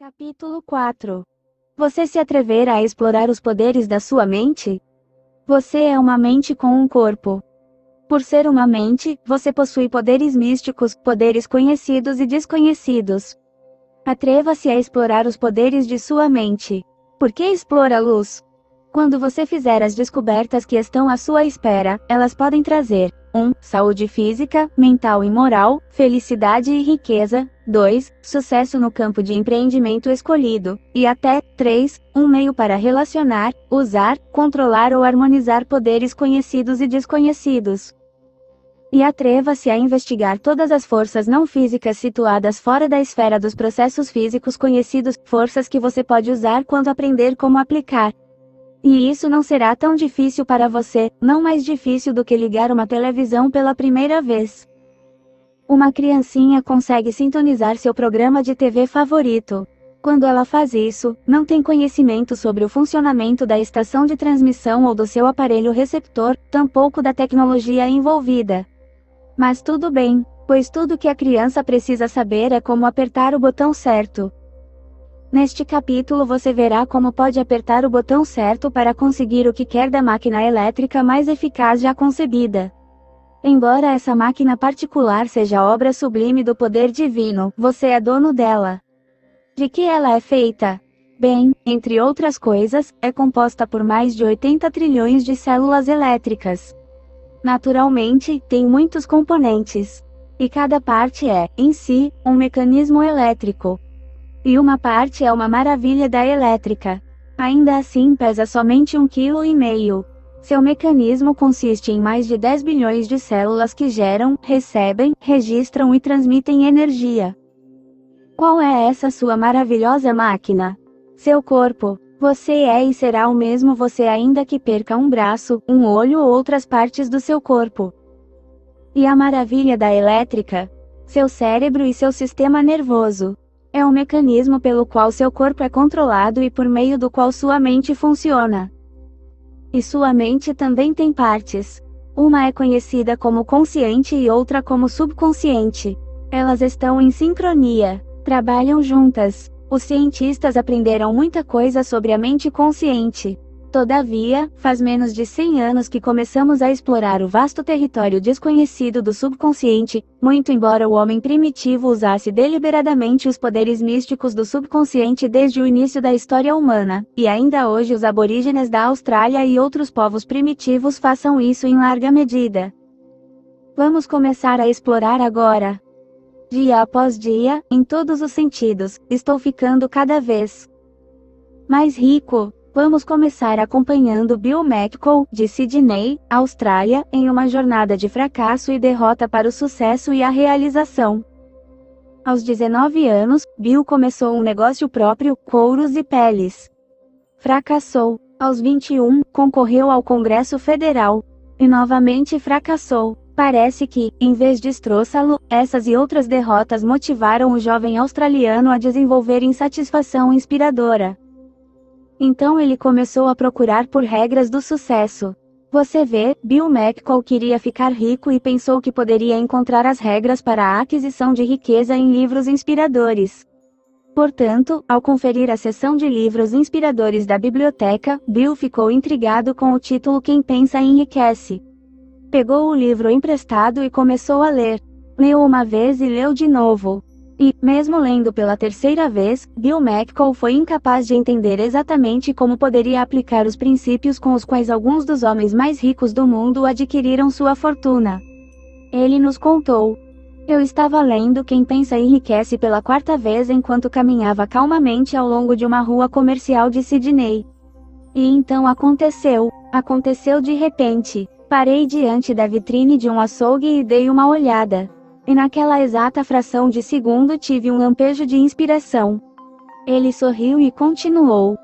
Capítulo 4. Você se atreverá a explorar os poderes da sua mente? Você é uma mente com um corpo. Por ser uma mente, você possui poderes místicos, poderes conhecidos e desconhecidos. Atreva-se a explorar os poderes de sua mente. Por que expor a luz? Quando você fizer as descobertas que estão à sua espera, elas podem trazer 1. Saúde física, mental e moral, felicidade e riqueza. 2. Sucesso no campo de empreendimento escolhido. E até 3. Um meio para relacionar, usar, controlar ou harmonizar poderes conhecidos e desconhecidos. E atreva-se a investigar todas as forças não físicas situadas fora da esfera dos processos físicos conhecidos, forças que você pode usar quando aprender como aplicar. E isso não será tão difícil para você, não mais difícil do que ligar uma televisão pela primeira vez. Uma criancinha consegue sintonizar seu programa de TV favorito. Quando ela faz isso, não tem conhecimento sobre o funcionamento da estação de transmissão ou do seu aparelho receptor, tampouco da tecnologia envolvida. Mas tudo bem, pois tudo que a criança precisa saber é como apertar o botão certo. Neste capítulo você verá como pode apertar o botão certo para conseguir o que quer da máquina elétrica mais eficaz já concebida. Embora essa máquina particular seja obra sublime do poder divino, você é dono dela. De que ela é feita? Bem, entre outras coisas, é composta por mais de 80 trilhões de células elétricas. Naturalmente, tem muitos componentes. E cada parte é, em si, um mecanismo elétrico. E uma parte é uma maravilha da elétrica. Ainda assim pesa somente 1,5 kg. Seu mecanismo consiste em mais de 10 bilhões de células que geram, recebem, registram e transmitem energia. Qual é essa sua maravilhosa máquina? Seu corpo. Você é e será o mesmo você ainda que perca um braço, um olho ou outras partes do seu corpo. E a maravilha da elétrica? Seu cérebro e seu sistema nervoso. É o mecanismo pelo qual seu corpo é controlado e por meio do qual sua mente funciona. E sua mente também tem partes. Uma é conhecida como consciente e outra como subconsciente. Elas estão em sincronia, trabalham juntas. Os cientistas aprenderam muita coisa sobre a mente consciente. Todavia, faz menos de 100 anos que começamos a explorar o vasto território desconhecido do subconsciente, muito embora o homem primitivo usasse deliberadamente os poderes místicos do subconsciente desde o início da história humana, e ainda hoje os aborígenes da Austrália e outros povos primitivos façam isso em larga medida. Vamos começar a explorar agora. Dia após dia, em todos os sentidos, estou ficando cada vez mais rico. Vamos começar acompanhando Bill McCall, de Sydney, Austrália, em uma jornada de fracasso e derrota para o sucesso e a realização. Aos 19 anos, Bill começou um negócio próprio, couros e peles. Fracassou. Aos 21, concorreu ao Congresso Federal. E novamente fracassou. Parece que, em vez de destroçá-lo, essas e outras derrotas motivaram o jovem australiano a desenvolver insatisfação inspiradora. Então ele começou a procurar por regras do sucesso. Você vê, Bill McCall queria ficar rico e pensou que poderia encontrar as regras para a aquisição de riqueza em livros inspiradores. Portanto, ao conferir a seção de livros inspiradores da biblioteca, Bill ficou intrigado com o título Quem Pensa Enriquece. Pegou o livro emprestado e começou a ler. Leu uma vez e leu de novo. E, mesmo lendo pela terceira vez, Bill McCall foi incapaz de entender exatamente como poderia aplicar os princípios com os quais alguns dos homens mais ricos do mundo adquiriram sua fortuna. Ele nos contou. Eu estava lendo Quem Pensa Enriquece pela 4ª vez enquanto caminhava calmamente ao longo de uma rua comercial de Sydney. E então aconteceu de repente. Parei diante da vitrine de um açougue e dei uma olhada. E naquela exata fração de segundo tive um lampejo de inspiração. Ele sorriu e continuou.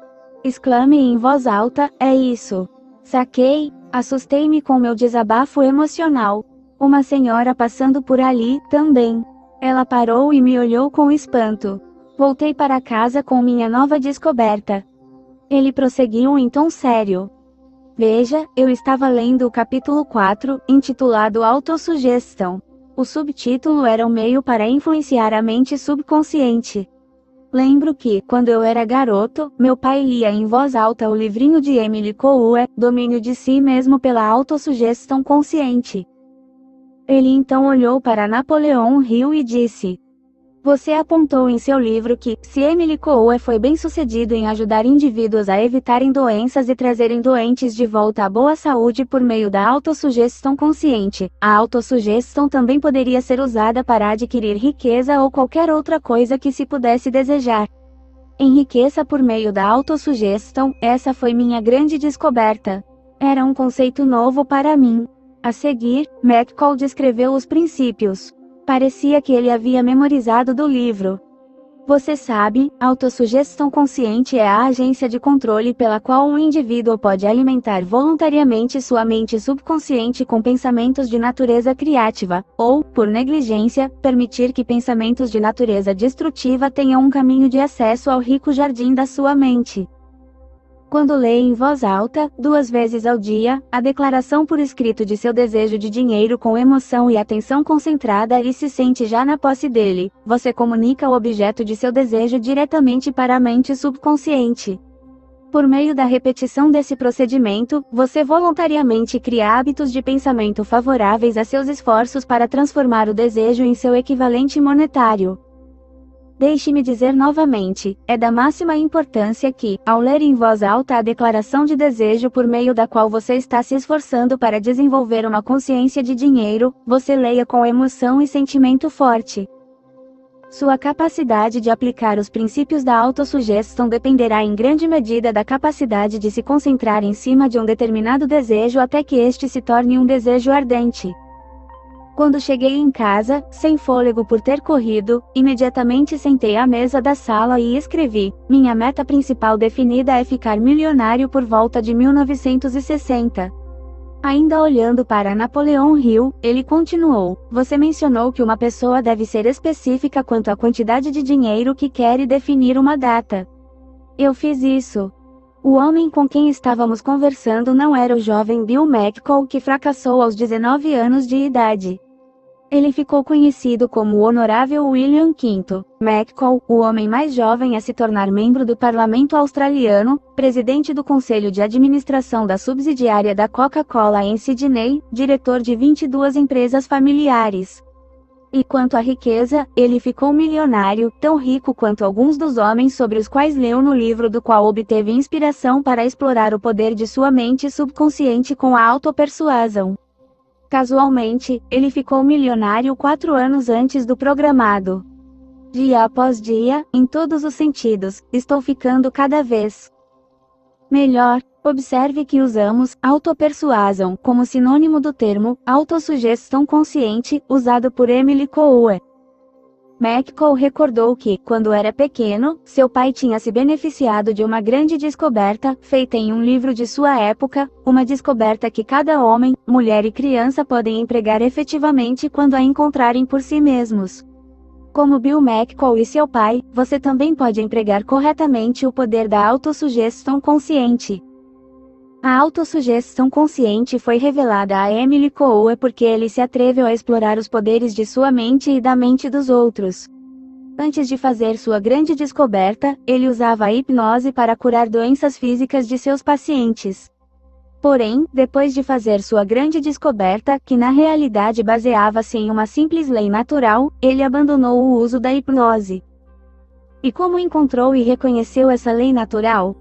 Exclame em voz alta, é isso. Saquei, assustei-me com meu desabafo emocional. Uma senhora passando por ali, também. Ela parou e me olhou com espanto. Voltei para casa com minha nova descoberta. Ele prosseguiu em tom sério. Veja, eu estava lendo o capítulo 4, intitulado Autossugestão. O subtítulo era um meio para influenciar a mente subconsciente. Lembro que, quando eu era garoto, meu pai lia em voz alta o livrinho de Emily Coué, Domínio de Si Mesmo pela Autossugestão Consciente. Ele então olhou para Napoleon Hill e disse: Você apontou em seu livro que, se Emily Coué foi bem-sucedido em ajudar indivíduos a evitarem doenças e trazerem doentes de volta à boa saúde por meio da autossugestão consciente, a autossugestão também poderia ser usada para adquirir riqueza ou qualquer outra coisa que se pudesse desejar. Enriqueça por meio da autossugestão, essa foi minha grande descoberta. Era um conceito novo para mim. A seguir, McCall descreveu os princípios. Parecia que ele havia memorizado do livro. Você sabe, autossugestão consciente é a agência de controle pela qual um indivíduo pode alimentar voluntariamente sua mente subconsciente com pensamentos de natureza criativa, ou, por negligência, permitir que pensamentos de natureza destrutiva tenham um caminho de acesso ao rico jardim da sua mente. Quando lê em voz alta, 2 vezes ao dia, a declaração por escrito de seu desejo de dinheiro com emoção e atenção concentrada e se sente já na posse dele, você comunica o objeto de seu desejo diretamente para a mente subconsciente. Por meio da repetição desse procedimento, você voluntariamente cria hábitos de pensamento favoráveis a seus esforços para transformar o desejo em seu equivalente monetário. Deixe-me dizer novamente, é da máxima importância que, ao ler em voz alta a declaração de desejo por meio da qual você está se esforçando para desenvolver uma consciência de dinheiro, você leia com emoção e sentimento forte. Sua capacidade de aplicar os princípios da autossugestão dependerá em grande medida da capacidade de se concentrar em cima de um determinado desejo até que este se torne um desejo ardente. Quando cheguei em casa, sem fôlego por ter corrido, imediatamente sentei à mesa da sala e escrevi: minha meta principal definida é ficar milionário por volta de 1960. Ainda olhando para Napoleon Hill, ele continuou: você mencionou que uma pessoa deve ser específica quanto à quantidade de dinheiro que quer e definir uma data. Eu fiz isso. O homem com quem estávamos conversando não era o jovem Bill McCall que fracassou aos 19 anos de idade. Ele ficou conhecido como o Honorável William V. McCall, o homem mais jovem a se tornar membro do Parlamento Australiano, presidente do Conselho de Administração da subsidiária da Coca-Cola em Sydney, diretor de 22 empresas familiares. E quanto à riqueza, ele ficou milionário, tão rico quanto alguns dos homens sobre os quais leu no livro do qual obteve inspiração para explorar o poder de sua mente subconsciente com a autopersuasão. Casualmente, ele ficou milionário 4 anos antes do programado. Dia após dia, em todos os sentidos, estou ficando cada vez melhor. Observe que usamos autopersuasão como sinônimo do termo autossugestão consciente, usado por Emily Coué. McCall recordou que, quando era pequeno, seu pai tinha se beneficiado de uma grande descoberta, feita em um livro de sua época, uma descoberta que cada homem, mulher e criança podem empregar efetivamente quando a encontrarem por si mesmos. Como Bill McCall e seu pai, você também pode empregar corretamente o poder da autossugestão consciente. A autossugestão consciente foi revelada a Emily Coué porque ele se atreveu a explorar os poderes de sua mente e da mente dos outros. Antes de fazer sua grande descoberta, ele usava a hipnose para curar doenças físicas de seus pacientes. Porém, depois de fazer sua grande descoberta, que na realidade baseava-se em uma simples lei natural, ele abandonou o uso da hipnose. E como encontrou e reconheceu essa lei natural?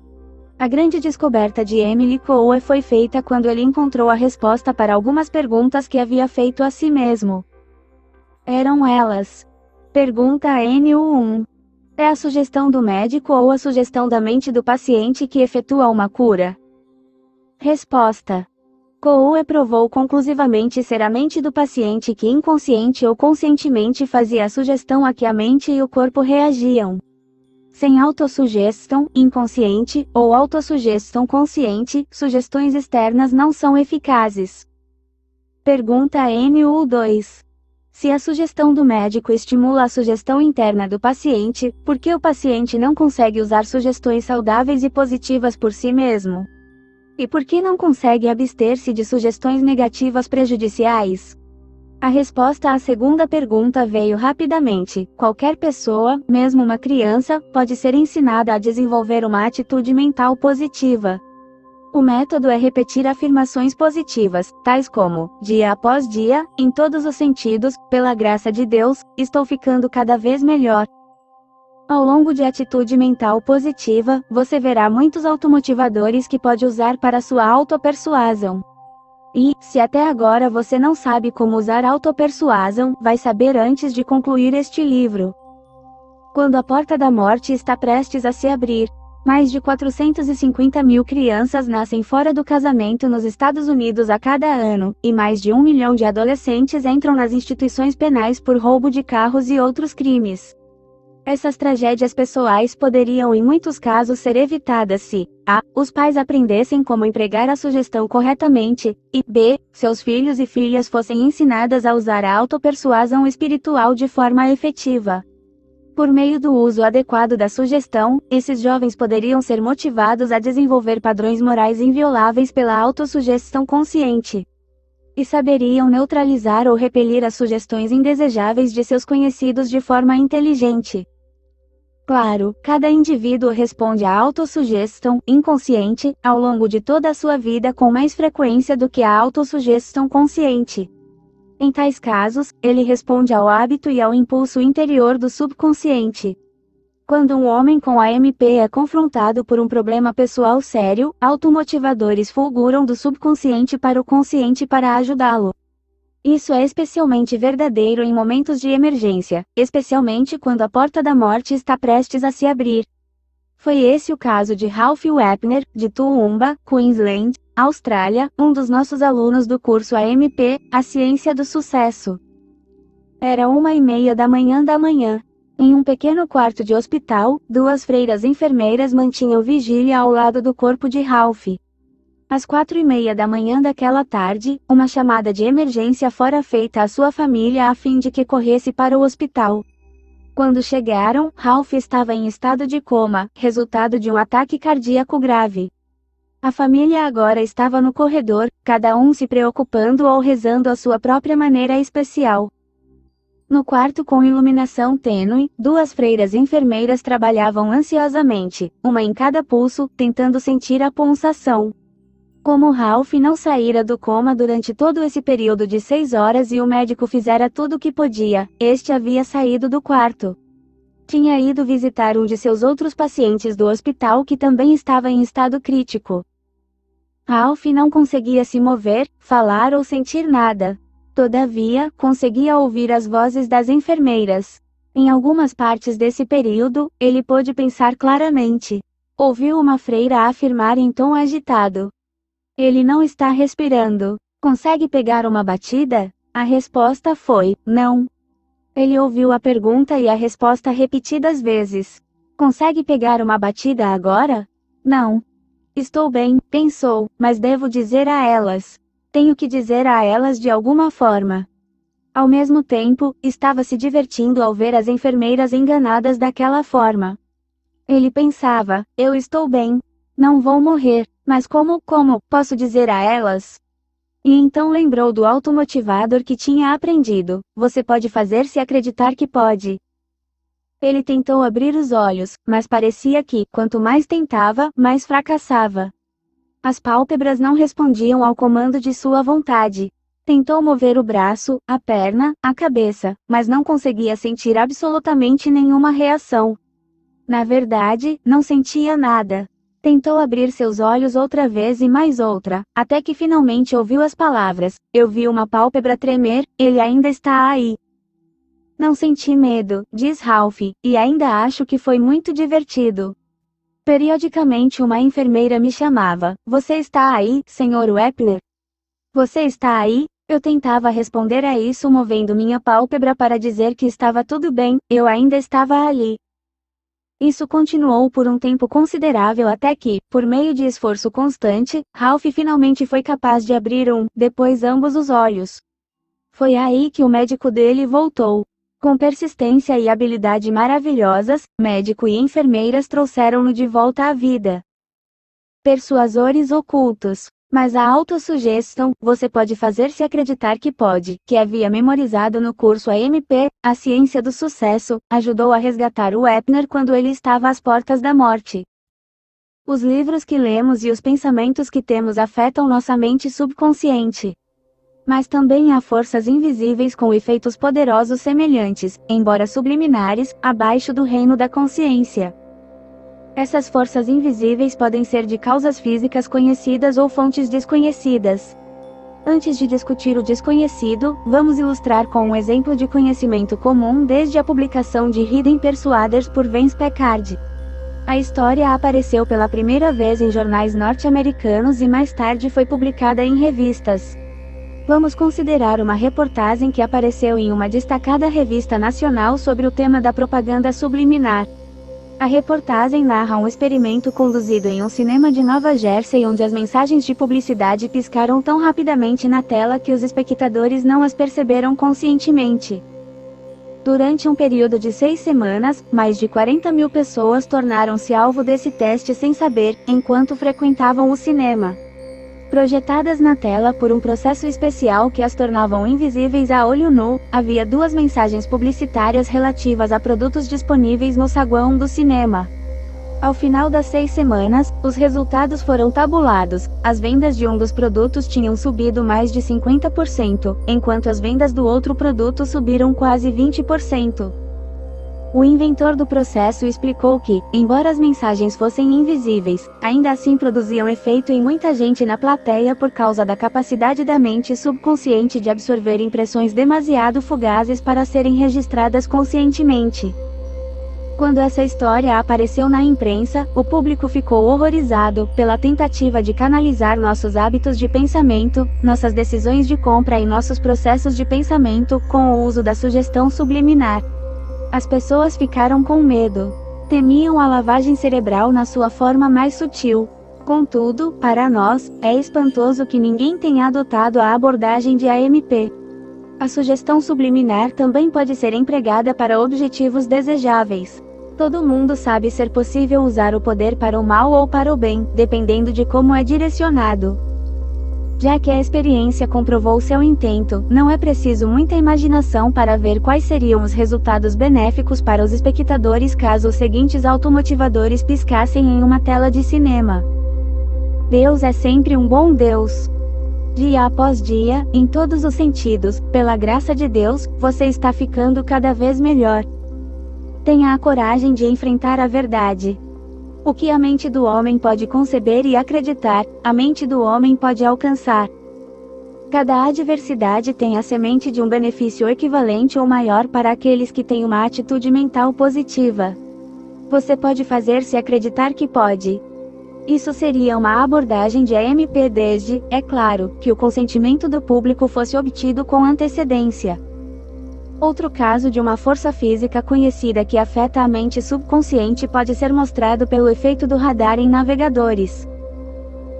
A grande descoberta de Emily Coué foi feita quando ele encontrou a resposta para algumas perguntas que havia feito a si mesmo. Eram elas. Pergunta NU1. É a sugestão do médico ou a sugestão da mente do paciente que efetua uma cura? Resposta. Coué provou conclusivamente ser a mente do paciente que inconsciente ou conscientemente fazia a sugestão a que a mente e o corpo reagiam. Sem autossugestão inconsciente ou autossugestão consciente, sugestões externas não são eficazes. Pergunta NU2. Se a sugestão do médico estimula a sugestão interna do paciente, por que o paciente não consegue usar sugestões saudáveis e positivas por si mesmo? E por que não consegue abster-se de sugestões negativas prejudiciais? A resposta à segunda pergunta veio rapidamente. Qualquer pessoa, mesmo uma criança, pode ser ensinada a desenvolver uma atitude mental positiva. O método é repetir afirmações positivas, tais como, dia após dia, em todos os sentidos, pela graça de Deus, estou ficando cada vez melhor. Ao longo de atitude mental positiva, você verá muitos automotivadores que pode usar para sua autopersuasão. E, se até agora você não sabe como usar autopersuasão, vai saber antes de concluir este livro. Quando a porta da morte está prestes a se abrir, mais de 450 mil crianças nascem fora do casamento nos Estados Unidos a cada ano, e mais de 1 milhão de adolescentes entram nas instituições penais por roubo de carros e outros crimes. Essas tragédias pessoais poderiam em muitos casos ser evitadas se a. Os pais aprendessem como empregar a sugestão corretamente, e b. Seus filhos e filhas fossem ensinadas a usar a autopersuasão espiritual de forma efetiva. Por meio do uso adequado da sugestão, esses jovens poderiam ser motivados a desenvolver padrões morais invioláveis pela autossugestão consciente. E saberiam neutralizar ou repelir as sugestões indesejáveis de seus conhecidos de forma inteligente. Claro, cada indivíduo responde à autossugestão inconsciente ao longo de toda a sua vida com mais frequência do que a autossugestão consciente. Em tais casos, ele responde ao hábito e ao impulso interior do subconsciente. Quando um homem com AMP é confrontado por um problema pessoal sério, automotivadores fulguram do subconsciente para o consciente para ajudá-lo. Isso é especialmente verdadeiro em momentos de emergência, especialmente quando a porta da morte está prestes a se abrir. Foi esse o caso de Ralph Wepner, de Toowoomba, Queensland, Austrália, um dos nossos alunos do curso AMP, A Ciência do Sucesso. Era 1h30 da manhã. Em um pequeno quarto de hospital, 2 freiras enfermeiras mantinham vigília ao lado do corpo de Ralph. Às 4h30 da manhã daquela tarde, uma chamada de emergência fora feita à sua família a fim de que corresse para o hospital. Quando chegaram, Ralph estava em estado de coma, resultado de um ataque cardíaco grave. A família agora estava no corredor, cada um se preocupando ou rezando à sua própria maneira especial. No quarto com iluminação tênue, 2 freiras enfermeiras trabalhavam ansiosamente, uma em cada pulso, tentando sentir a pulsação. Como Ralph não saíra do coma durante todo esse período de 6 horas e o médico fizera tudo o que podia, este havia saído do quarto. Tinha ido visitar um de seus outros pacientes do hospital que também estava em estado crítico. Ralph não conseguia se mover, falar ou sentir nada. Todavia, conseguia ouvir as vozes das enfermeiras. Em algumas partes desse período, ele pôde pensar claramente. Ouviu uma freira afirmar em tom agitado: "Ele não está respirando. Consegue pegar uma batida?" A resposta foi: "Não." Ele ouviu a pergunta e a resposta repetidas vezes: "Consegue pegar uma batida agora?" "Não." "Estou bem", pensou, "mas devo dizer a elas. Tenho que dizer a elas de alguma forma." Ao mesmo tempo, estava se divertindo ao ver as enfermeiras enganadas daquela forma. Ele pensava: "Eu estou bem. Não vou morrer. Mas como posso dizer a elas?" E então lembrou do automotivador que tinha aprendido: "Você pode fazer-se acreditar que pode." Ele tentou abrir os olhos, mas parecia que, quanto mais tentava, mais fracassava. As pálpebras não respondiam ao comando de sua vontade. Tentou mover o braço, a perna, a cabeça, mas não conseguia sentir absolutamente nenhuma reação. Na verdade, não sentia nada. Tentou abrir seus olhos outra vez e mais outra, até que finalmente ouviu as palavras: "Eu vi uma pálpebra tremer, ele ainda está aí." "Não senti medo", diz Ralph, "e ainda acho que foi muito divertido." Periodicamente uma enfermeira me chamava: "Você está aí, Sr. Wepner? Você está aí?" Eu tentava responder a isso movendo minha pálpebra para dizer que estava tudo bem, eu ainda estava ali. Isso continuou por um tempo considerável até que, por meio de esforço constante, Ralph finalmente foi capaz de abrir depois ambos os olhos. Foi aí que o médico dele voltou. Com persistência e habilidade maravilhosas, médico e enfermeiras trouxeram-no de volta à vida. Persuasores ocultos. Mas a autossugestão, você pode fazer-se acreditar que pode, que havia memorizado no curso AMP, A Ciência do Sucesso, ajudou a resgatar o Epner quando ele estava às portas da morte. Os livros que lemos e os pensamentos que temos afetam nossa mente subconsciente. Mas também há forças invisíveis com efeitos poderosos semelhantes, embora subliminares, abaixo do reino da consciência. Essas forças invisíveis podem ser de causas físicas conhecidas ou fontes desconhecidas. Antes de discutir o desconhecido, vamos ilustrar com um exemplo de conhecimento comum desde a publicação de Hidden Persuaders por Vince Packard. A história apareceu pela primeira vez em jornais norte-americanos e mais tarde foi publicada em revistas. Vamos considerar uma reportagem que apareceu em uma destacada revista nacional sobre o tema da propaganda subliminar. A reportagem narra um experimento conduzido em um cinema de Nova Jersey onde as mensagens de publicidade piscaram tão rapidamente na tela que os espectadores não as perceberam conscientemente. Durante um período de 6 semanas, mais de 40.000 pessoas tornaram-se alvo desse teste sem saber, enquanto frequentavam o cinema. Projetadas na tela por um processo especial que as tornavam invisíveis a olho nu, havia 2 mensagens publicitárias relativas a produtos disponíveis no saguão do cinema. Ao final das 6 semanas, os resultados foram tabulados. As vendas de um dos produtos tinham subido mais de 50%, enquanto as vendas do outro produto subiram quase 20%. O inventor do processo explicou que, embora as mensagens fossem invisíveis, ainda assim produziam efeito em muita gente na plateia por causa da capacidade da mente subconsciente de absorver impressões demasiado fugazes para serem registradas conscientemente. Quando essa história apareceu na imprensa, o público ficou horrorizado pela tentativa de canalizar nossos hábitos de pensamento, nossas decisões de compra e nossos processos de pensamento com o uso da sugestão subliminar. As pessoas ficaram com medo. Temiam a lavagem cerebral na sua forma mais sutil. Contudo, para nós, é espantoso que ninguém tenha adotado a abordagem de AMP. A sugestão subliminar também pode ser empregada para objetivos desejáveis. Todo mundo sabe ser possível usar o poder para o mal ou para o bem, dependendo de como é direcionado. Já que a experiência comprovou seu intento, não é preciso muita imaginação para ver quais seriam os resultados benéficos para os espectadores caso os seguintes automotivadores piscassem em uma tela de cinema. Deus é sempre um bom Deus. Dia após dia, em todos os sentidos, pela graça de Deus, você está ficando cada vez melhor. Tenha a coragem de enfrentar a verdade. O que a mente do homem pode conceber e acreditar, a mente do homem pode alcançar. Cada adversidade tem a semente de um benefício equivalente ou maior para aqueles que têm uma atitude mental positiva. Você pode fazer-se acreditar que pode. Isso seria uma abordagem de AMP desde, é claro, que o consentimento do público fosse obtido com antecedência. Outro caso de uma força física conhecida que afeta a mente subconsciente pode ser mostrado pelo efeito do radar em navegadores.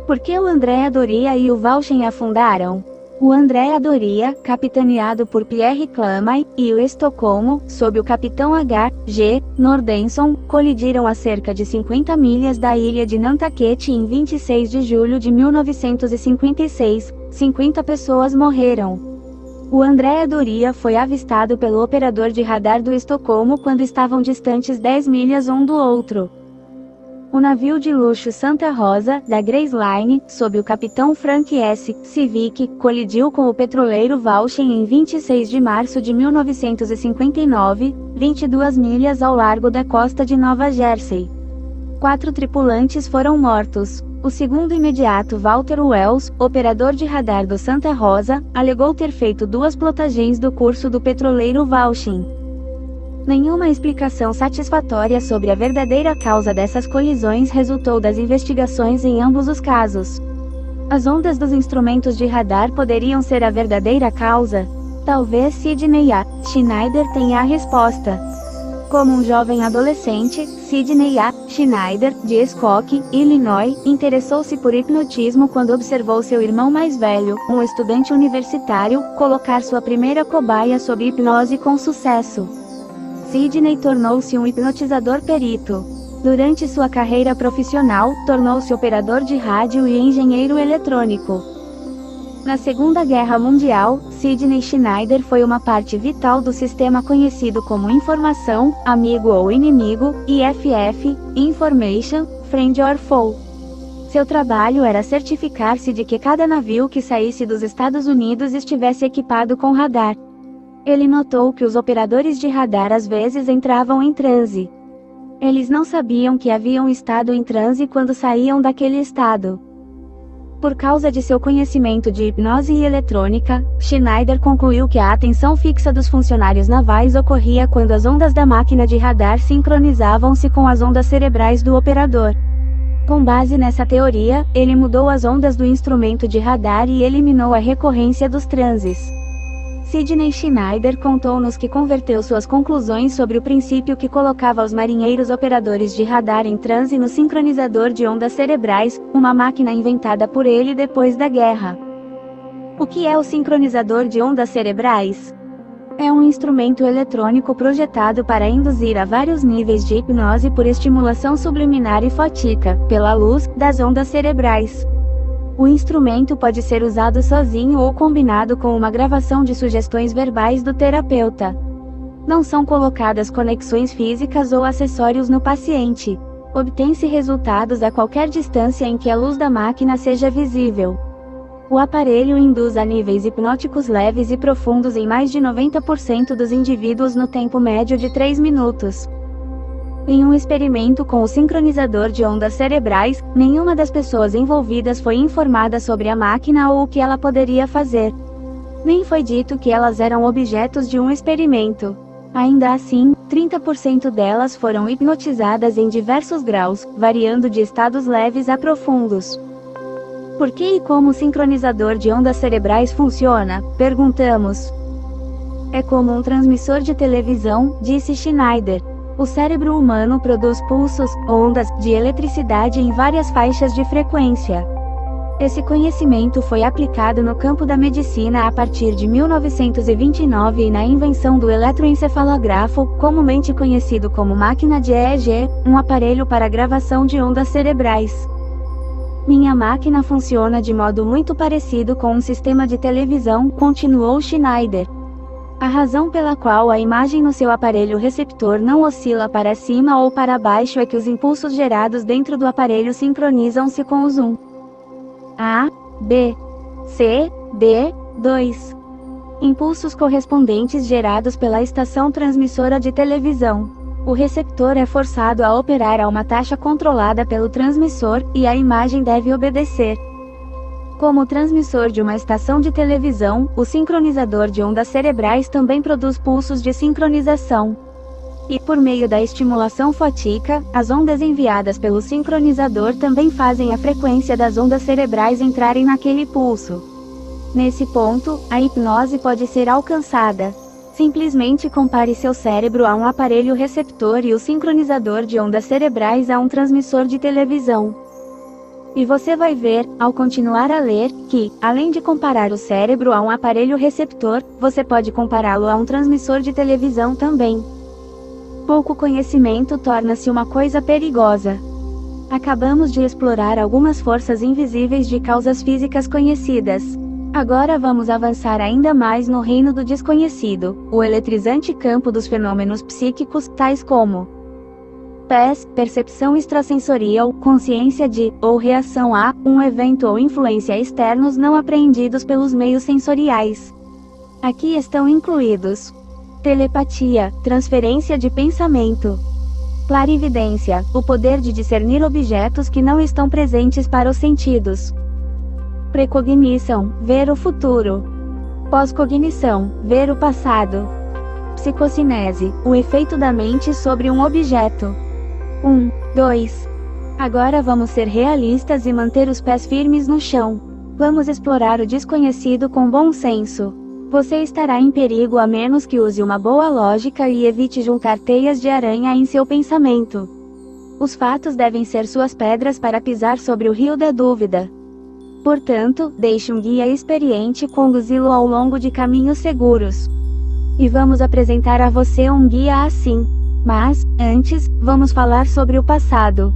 Por que o Andrea Doria e o Valchen afundaram? O Andrea Doria, capitaneado por Pierre Clamay, e o Estocolmo, sob o capitão H.G. Nordenson, colidiram a cerca de 50 milhas da ilha de Nantucket em 26 de julho de 1956. 50 pessoas morreram. O Andrea Doria foi avistado pelo operador de radar do Estocolmo quando estavam distantes 10 milhas um do outro. O navio de luxo Santa Rosa, da Grace Line, sob o capitão Frank S. Civic, colidiu com o petroleiro Valchen em 26 de março de 1959, 22 milhas ao largo da costa de Nova Jersey. 4 tripulantes foram mortos. O segundo imediato Walter Wells, operador de radar do Santa Rosa, alegou ter feito 2 plotagens do curso do petroleiro Valchen. Nenhuma explicação satisfatória sobre a verdadeira causa dessas colisões resultou das investigações em ambos os casos. As ondas dos instrumentos de radar poderiam ser a verdadeira causa? Talvez Sidney A. Schneider tenha a resposta. Como um jovem adolescente, Sidney A. Schneider, de Escok, Illinois, interessou-se por hipnotismo quando observou seu irmão mais velho, um estudante universitário, colocar sua primeira cobaia sob hipnose com sucesso. Sidney tornou-se um hipnotizador perito. Durante sua carreira profissional, tornou-se operador de rádio e engenheiro eletrônico. Na Segunda Guerra Mundial, Sidney Schneider foi uma parte vital do sistema conhecido como Informação, Amigo ou Inimigo, IFF, Information, Friend or Foe. Seu trabalho era certificar-se de que cada navio que saísse dos Estados Unidos estivesse equipado com radar. Ele notou que os operadores de radar às vezes entravam em transe. Eles não sabiam que haviam estado em transe quando saíam daquele estado. Por causa de seu conhecimento de hipnose e eletrônica, Schneider concluiu que a atenção fixa dos funcionários navais ocorria quando as ondas da máquina de radar sincronizavam-se com as ondas cerebrais do operador. Com base nessa teoria, ele mudou as ondas do instrumento de radar e eliminou a recorrência dos transes. Sidney Schneider contou-nos que converteu suas conclusões sobre o princípio que colocava os marinheiros operadores de radar em transe no sincronizador de ondas cerebrais, uma máquina inventada por ele depois da guerra. O que é o sincronizador de ondas cerebrais? É um instrumento eletrônico projetado para induzir a vários níveis de hipnose por estimulação subliminar e fótica, pela luz, das ondas cerebrais. O instrumento pode ser usado sozinho ou combinado com uma gravação de sugestões verbais do terapeuta. Não são colocadas conexões físicas ou acessórios no paciente. Obtém-se resultados a qualquer distância em que a luz da máquina seja visível. O aparelho induz a níveis hipnóticos leves e profundos em mais de 90% dos indivíduos no tempo médio de 3 minutos. Em um experimento com o sincronizador de ondas cerebrais, nenhuma das pessoas envolvidas foi informada sobre a máquina ou o que ela poderia fazer. Nem foi dito que elas eram objetos de um experimento. Ainda assim, 30% delas foram hipnotizadas em diversos graus, variando de estados leves a profundos. Por que e como o sincronizador de ondas cerebrais funciona? Perguntamos. É como um transmissor de televisão, disse Schneider. O cérebro humano produz pulsos, ondas, de eletricidade em várias faixas de frequência. Esse conhecimento foi aplicado no campo da medicina a partir de 1929 e na invenção do eletroencefalografo, comumente conhecido como máquina de EEG, um aparelho para gravação de ondas cerebrais. Minha máquina funciona de modo muito parecido com um sistema de televisão, continuou Schneider. A razão pela qual a imagem no seu aparelho receptor não oscila para cima ou para baixo é que os impulsos gerados dentro do aparelho sincronizam-se com os 1, A, B, C, D, 2. Impulsos correspondentes gerados pela estação transmissora de televisão. O receptor é forçado a operar a uma taxa controlada pelo transmissor, e a imagem deve obedecer. Como o transmissor de uma estação de televisão, o sincronizador de ondas cerebrais também produz pulsos de sincronização. E, por meio da estimulação fótica, as ondas enviadas pelo sincronizador também fazem a frequência das ondas cerebrais entrarem naquele pulso. Nesse ponto, a hipnose pode ser alcançada. Simplesmente compare seu cérebro a um aparelho receptor e o sincronizador de ondas cerebrais a um transmissor de televisão. E você vai ver, ao continuar a ler, que, além de comparar o cérebro a um aparelho receptor, você pode compará-lo a um transmissor de televisão também. Pouco conhecimento torna-se uma coisa perigosa. Acabamos de explorar algumas forças invisíveis de causas físicas conhecidas. Agora vamos avançar ainda mais no reino do desconhecido, o eletrizante campo dos fenômenos psíquicos, tais como PES, percepção extrasensorial, consciência de, ou reação a, um evento ou influência externos não apreendidos pelos meios sensoriais. Aqui estão incluídos telepatia, transferência de pensamento, clarividência, o poder de discernir objetos que não estão presentes para os sentidos, precognição, ver o futuro, pós-cognição, ver o passado, psicocinese, o efeito da mente sobre um objeto. 2. Agora vamos ser realistas e manter os pés firmes no chão. Vamos explorar o desconhecido com bom senso. Você estará em perigo a menos que use uma boa lógica e evite juntar teias de aranha em seu pensamento. Os fatos devem ser suas pedras para pisar sobre o rio da dúvida. Portanto, deixe um guia experiente conduzi-lo ao longo de caminhos seguros. E vamos apresentar a você um guia assim. Mas, antes, vamos falar sobre o passado.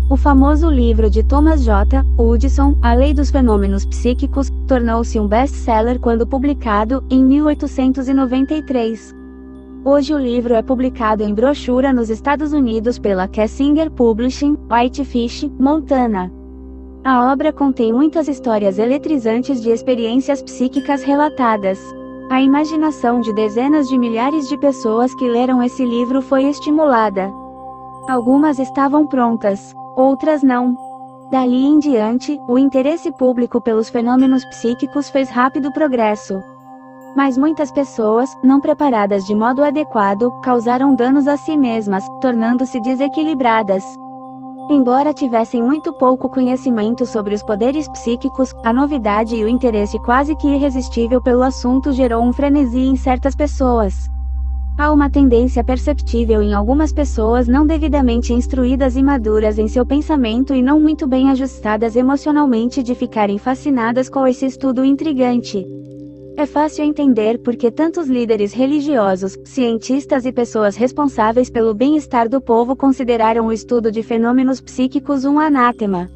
O famoso livro de Thomas J. Hudson, A Lei dos Fenômenos Psíquicos, tornou-se um best-seller quando publicado, em 1893. Hoje o livro é publicado em brochura nos Estados Unidos pela Kessinger Publishing, Whitefish, Montana. A obra contém muitas histórias eletrizantes de experiências psíquicas relatadas. A imaginação de dezenas de milhares de pessoas que leram esse livro foi estimulada. Algumas estavam prontas, outras não. Dali em diante, o interesse público pelos fenômenos psíquicos fez rápido progresso. Mas muitas pessoas, não preparadas de modo adequado, causaram danos a si mesmas, tornando-se desequilibradas. Embora tivessem muito pouco conhecimento sobre os poderes psíquicos, a novidade e o interesse quase que irresistível pelo assunto gerou um frenesi em certas pessoas. Há uma tendência perceptível em algumas pessoas não devidamente instruídas e maduras em seu pensamento e não muito bem ajustadas emocionalmente de ficarem fascinadas com esse estudo intrigante. É fácil entender por que tantos líderes religiosos, cientistas e pessoas responsáveis pelo bem-estar do povo consideraram o estudo de fenômenos psíquicos um anátema.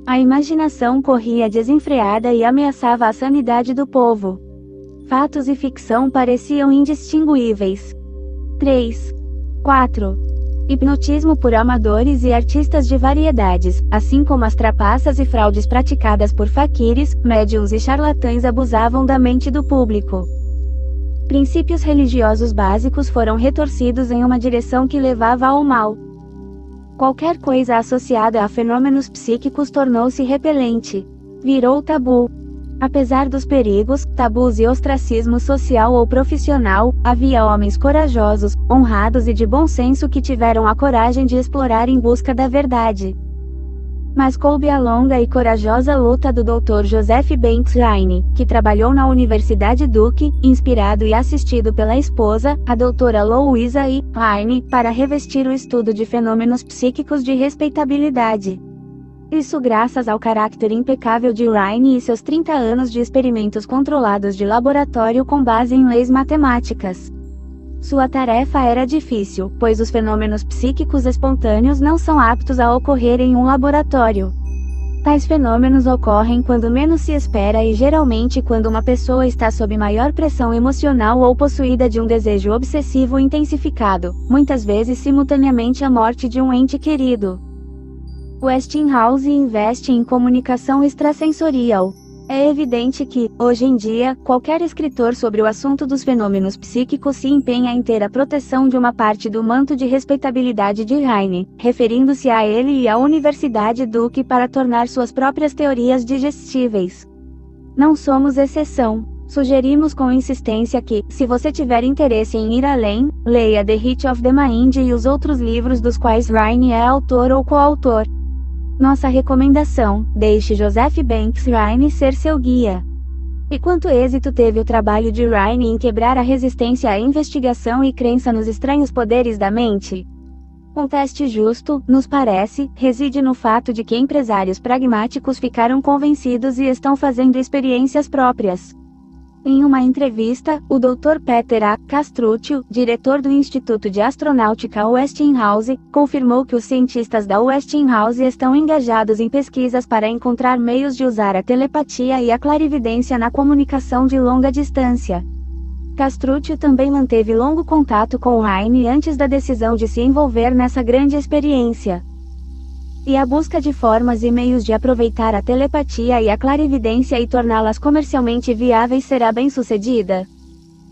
A imaginação corria desenfreada e ameaçava a sanidade do povo. Fatos e ficção pareciam indistinguíveis. 3. 4. Hipnotismo por amadores e artistas de variedades, assim como as trapaças e fraudes praticadas por faquires, médiuns e charlatães abusavam da mente do público. Princípios religiosos básicos foram retorcidos em uma direção que levava ao mal. Qualquer coisa associada a fenômenos psíquicos tornou-se repelente. Virou tabu. Apesar dos perigos, tabus e ostracismo social ou profissional, havia homens corajosos, honrados e de bom senso que tiveram a coragem de explorar em busca da verdade. Mas coube a longa e corajosa luta do Dr. Joseph Banks Heine, que trabalhou na Universidade Duke, inspirado e assistido pela esposa, a doutora Louisa E. Heine, para revestir o estudo de fenômenos psíquicos de respeitabilidade. Isso graças ao caráter impecável de Heine e seus 30 anos de experimentos controlados de laboratório com base em leis matemáticas. Sua tarefa era difícil, pois os fenômenos psíquicos espontâneos não são aptos a ocorrer em um laboratório. Tais fenômenos ocorrem quando menos se espera e geralmente quando uma pessoa está sob maior pressão emocional ou possuída de um desejo obsessivo intensificado, muitas vezes simultaneamente à morte de um ente querido. Westinghouse investe em comunicação extrasensorial. É evidente que, hoje em dia, qualquer escritor sobre o assunto dos fenômenos psíquicos se empenha em ter a proteção de uma parte do manto de respeitabilidade de Heine, referindo-se a ele e à Universidade Duke para tornar suas próprias teorias digestíveis. Não somos exceção. Sugerimos com insistência que, se você tiver interesse em ir além, leia The Hit of the Mind e os outros livros dos quais Heine é autor ou coautor. Nossa recomendação: deixe Joseph Banks Heine ser seu guia. E quanto êxito teve o trabalho de Heine em quebrar a resistência à investigação e crença nos estranhos poderes da mente? Um teste justo, nos parece, reside no fato de que empresários pragmáticos ficaram convencidos e estão fazendo experiências próprias. Em uma entrevista, o Dr. Peter A. Castruccio, diretor do Instituto de Astronáutica Westinghouse, confirmou que os cientistas da Westinghouse estão engajados em pesquisas para encontrar meios de usar a telepatia e a clarividência na comunicação de longa distância. Castruccio também manteve longo contato com Heine antes da decisão de se envolver nessa grande experiência. E a busca de formas e meios de aproveitar a telepatia e a clarividência e torná-las comercialmente viáveis será bem-sucedida?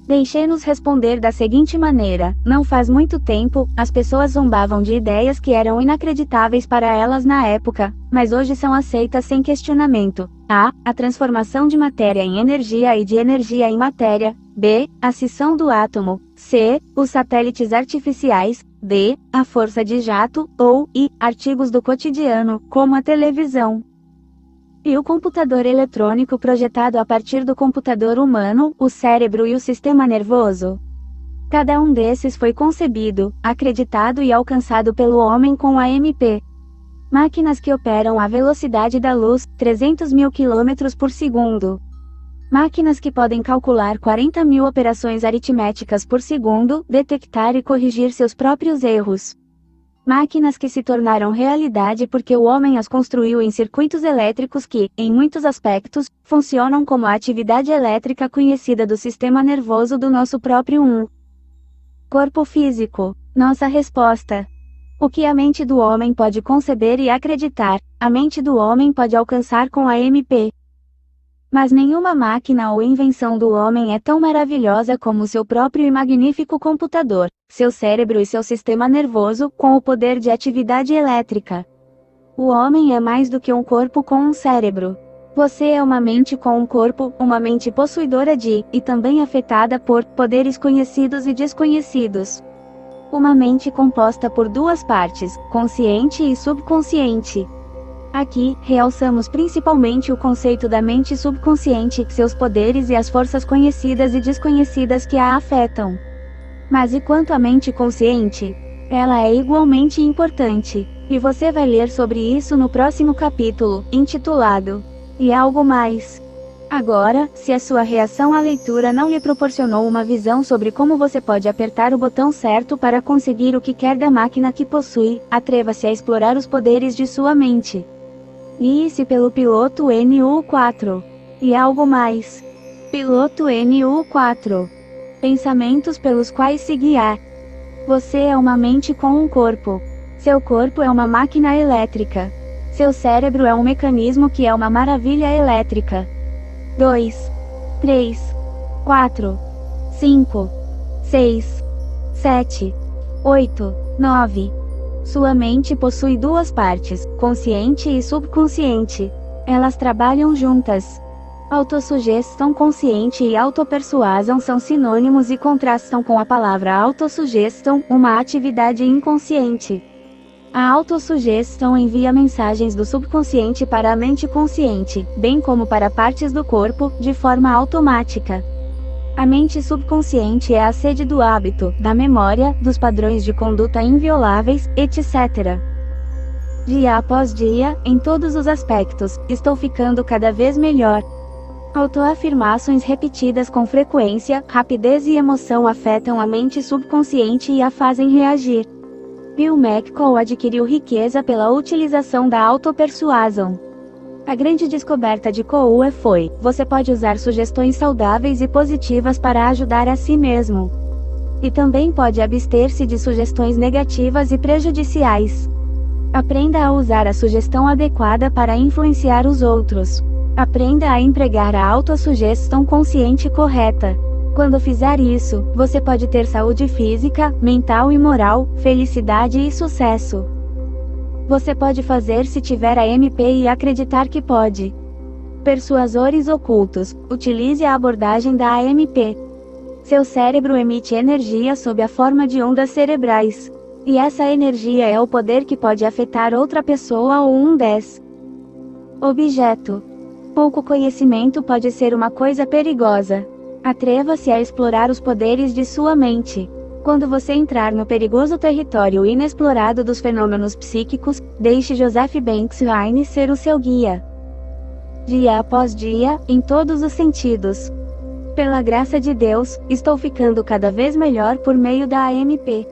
Deixe-nos responder da seguinte maneira: não faz muito tempo, as pessoas zombavam de ideias que eram inacreditáveis para elas na época, mas hoje são aceitas sem questionamento. A. A transformação de matéria em energia e de energia em matéria. B. A cisão do átomo. C. Os satélites artificiais. D. A força de jato, ou I. Artigos do cotidiano, como a televisão. E o computador eletrônico projetado a partir do computador humano, o cérebro e o sistema nervoso? Cada um desses foi concebido, acreditado e alcançado pelo homem com a MP. Máquinas que operam à velocidade da luz, 300.000 km por segundo. Máquinas que podem calcular 40 mil operações aritméticas por segundo, detectar e corrigir seus próprios erros. Máquinas que se tornaram realidade porque o homem as construiu em circuitos elétricos que, em muitos aspectos, funcionam como a atividade elétrica conhecida do sistema nervoso do nosso próprio corpo físico. Nossa resposta. O que a mente do homem pode conceber e acreditar, a mente do homem pode alcançar com a MP. Mas nenhuma máquina ou invenção do homem é tão maravilhosa como seu próprio e magnífico computador, seu cérebro e seu sistema nervoso, com o poder de atividade elétrica. O homem é mais do que um corpo com um cérebro. Você é uma mente com um corpo, uma mente possuidora de, e também afetada por, poderes conhecidos e desconhecidos. Uma mente composta por duas partes, consciente e subconsciente. Aqui, realçamos principalmente o conceito da mente subconsciente, seus poderes e as forças conhecidas e desconhecidas que a afetam. Mas e quanto à mente consciente? Ela é igualmente importante, e você vai ler sobre isso no próximo capítulo, intitulado E Algo Mais. Agora, se a sua reação à leitura não lhe proporcionou uma visão sobre como você pode apertar o botão certo para conseguir o que quer da máquina que possui, atreva-se a explorar os poderes de sua mente. Guie-se pelo piloto NU4. E algo mais. Piloto NU4. Pensamentos pelos quais se guiar. Você é uma mente com um corpo. Seu corpo é uma máquina elétrica. Seu cérebro é um mecanismo que é uma maravilha elétrica. 2, 3, 4, 5, 6, 7, 8, 9. Sua mente possui duas partes, consciente e subconsciente. Elas trabalham juntas. Autossugestão consciente e autopersuasão são sinônimos e contrastam com a palavra autossugestão, uma atividade inconsciente. A autossugestão envia mensagens do subconsciente para a mente consciente, bem como para partes do corpo, de forma automática. A mente subconsciente é a sede do hábito, da memória, dos padrões de conduta invioláveis, etc. Dia após dia, em todos os aspectos, estou ficando cada vez melhor. Autoafirmações repetidas com frequência, rapidez e emoção afetam a mente subconsciente e a fazem reagir. Bill McCall adquiriu riqueza pela utilização da autopersuasão. A grande descoberta de Coe foi: você pode usar sugestões saudáveis e positivas para ajudar a si mesmo. E também pode abster-se de sugestões negativas e prejudiciais. Aprenda a usar a sugestão adequada para influenciar os outros. Aprenda a empregar a autossugestão consciente correta. Quando fizer isso, você pode ter saúde física, mental e moral, felicidade e sucesso. Você pode fazer se tiver a MP e acreditar que pode. Persuasores ocultos. Utilize a abordagem da AMP. Seu cérebro emite energia sob a forma de ondas cerebrais. E essa energia é o poder que pode afetar outra pessoa ou um 10. Objeto. Pouco conhecimento pode ser uma coisa perigosa. Atreva-se a explorar os poderes de sua mente. Quando você entrar no perigoso território inexplorado dos fenômenos psíquicos, deixe Joseph Banks Rhine ser o seu guia. Dia após dia, em todos os sentidos. Pela graça de Deus, estou ficando cada vez melhor por meio da AMP.